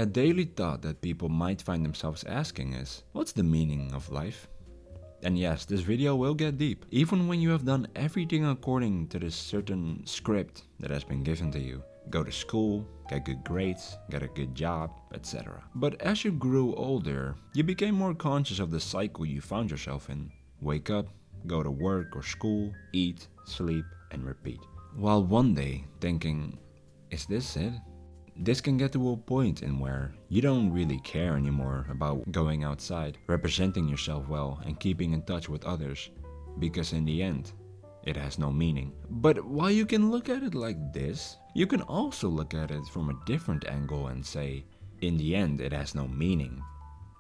A daily thought that people might find themselves asking is, what's the meaning of life? And yes, this video will get deep, even when you have done everything according to this certain script that has been given to you. Go to school, get good grades, get a good job, etc. But as you grew older, you became more conscious of the cycle you found yourself in. Wake up, go to work or school, eat, sleep, and repeat. While one day thinking, is this it? This can get to a point in where you don't really care anymore about going outside, representing yourself well, and keeping in touch with others, because in the end, it has no meaning. But while you can look at it like this, you can also look at it from a different angle and say, in the end, it has no meaning.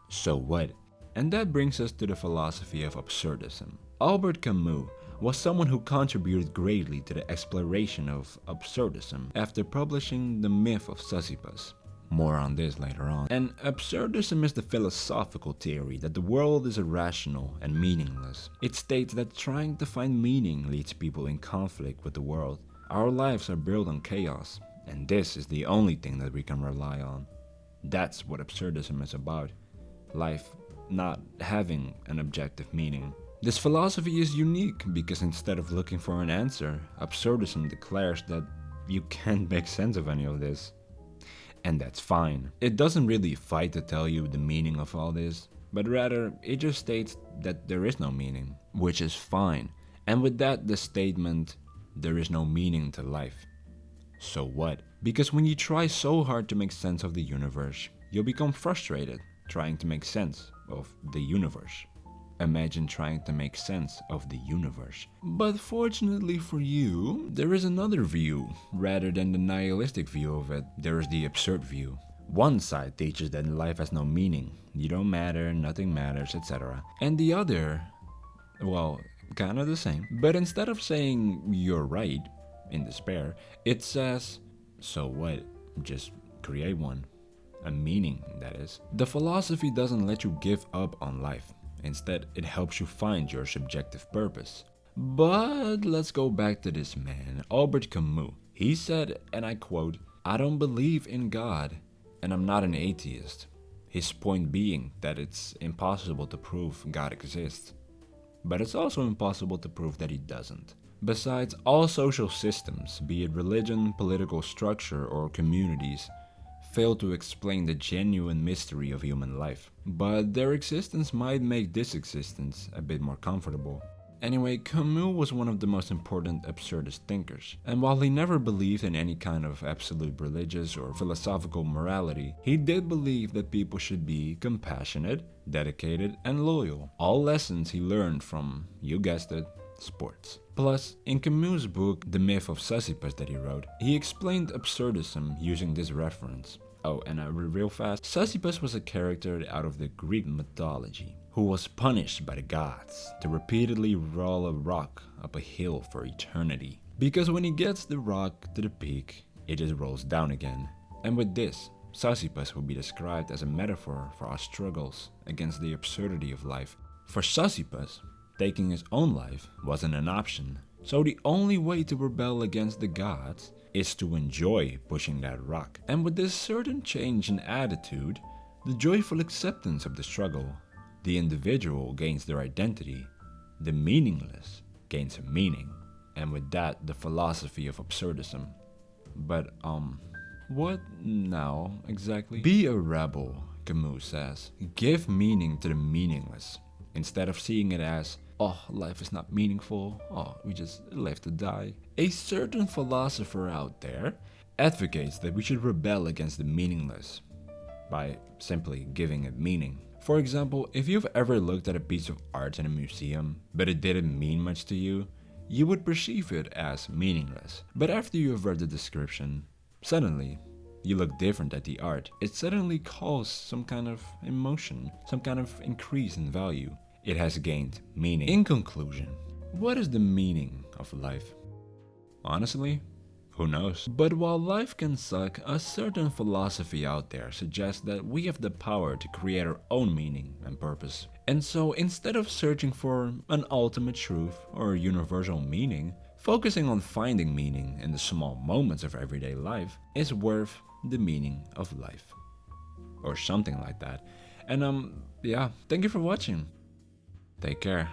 So what? And that brings us to the philosophy of absurdism. Albert Camus was someone who contributed greatly to the exploration of absurdism after publishing The Myth of Sisyphus. More on this later on. And absurdism is the philosophical theory that the world is irrational and meaningless. It states that trying to find meaning leads people in conflict with the world. Our lives are built on chaos, and this is the only thing that we can rely on. That's what absurdism is about. Life not having an objective meaning. This philosophy is unique because instead of looking for an answer, absurdism declares that you can't make sense of any of this. And that's fine. It doesn't really fight to tell you the meaning of all this, but rather it just states that there is no meaning, which is fine. And with that, the statement, there is no meaning to life. So what? Because when you try so hard to make sense of the universe, you'll become frustrated trying to make sense of the universe. Imagine trying to make sense of the universe. But fortunately for you, there is another view. Rather than the nihilistic view of it, there is the absurd view. One side teaches that life has no meaning, you don't matter, nothing matters, etc. And the other, well, kind of the same. But instead of saying you're right, in despair, it says, so what? Just create one. A meaning, that is. The philosophy doesn't let you give up on life. Instead, it helps you find your subjective purpose. But let's go back to this man, Albert Camus. He said, and I quote, "I don't believe in God, and I'm not an atheist." His point being that it's impossible to prove God exists. But it's also impossible to prove that he doesn't. Besides, all social systems, be it religion, political structure, or communities, fail to explain the genuine mystery of human life. But their existence might make this existence a bit more comfortable. Anyway, Camus was one of the most important absurdist thinkers, and while he never believed in any kind of absolute religious or philosophical morality, he did believe that people should be compassionate, dedicated, and loyal. All lessons he learned from, you guessed it, sports. Plus, in Camus' book The Myth of Sisyphus that he wrote, he explained absurdism using this reference. Oh, and real fast, Sisyphus was a character out of the Greek mythology who was punished by the gods to repeatedly roll a rock up a hill for eternity. Because when he gets the rock to the peak, it just rolls down again. And with this, Sisyphus will be described as a metaphor for our struggles against the absurdity of life. For Sisyphus, taking his own life wasn't an option, so the only way to rebel against the gods is to enjoy pushing that rock. And with this certain change in attitude, the joyful acceptance of the struggle, the individual gains their identity, the meaningless gains a meaning, and with that, the philosophy of absurdism. But what now exactly? Be a rebel, Camus says. Give meaning to the meaningless, instead of seeing it as, oh, life is not meaningful, oh, we just live to die. A certain philosopher out there advocates that we should rebel against the meaningless by simply giving it meaning. For example, if you've ever looked at a piece of art in a museum, but it didn't mean much to you, you would perceive it as meaningless. But after you have read the description, suddenly, you look different at the art. It suddenly caused some kind of emotion, some kind of increase in value. It has gained meaning. In conclusion, what is the meaning of life? Honestly, who knows? But while life can suck, a certain philosophy out there suggests that we have the power to create our own meaning and purpose. And so instead of searching for an ultimate truth or universal meaning, focusing on finding meaning in the small moments of everyday life is worth the meaning of life. or something like that. And yeah, thank you for watching. Take care.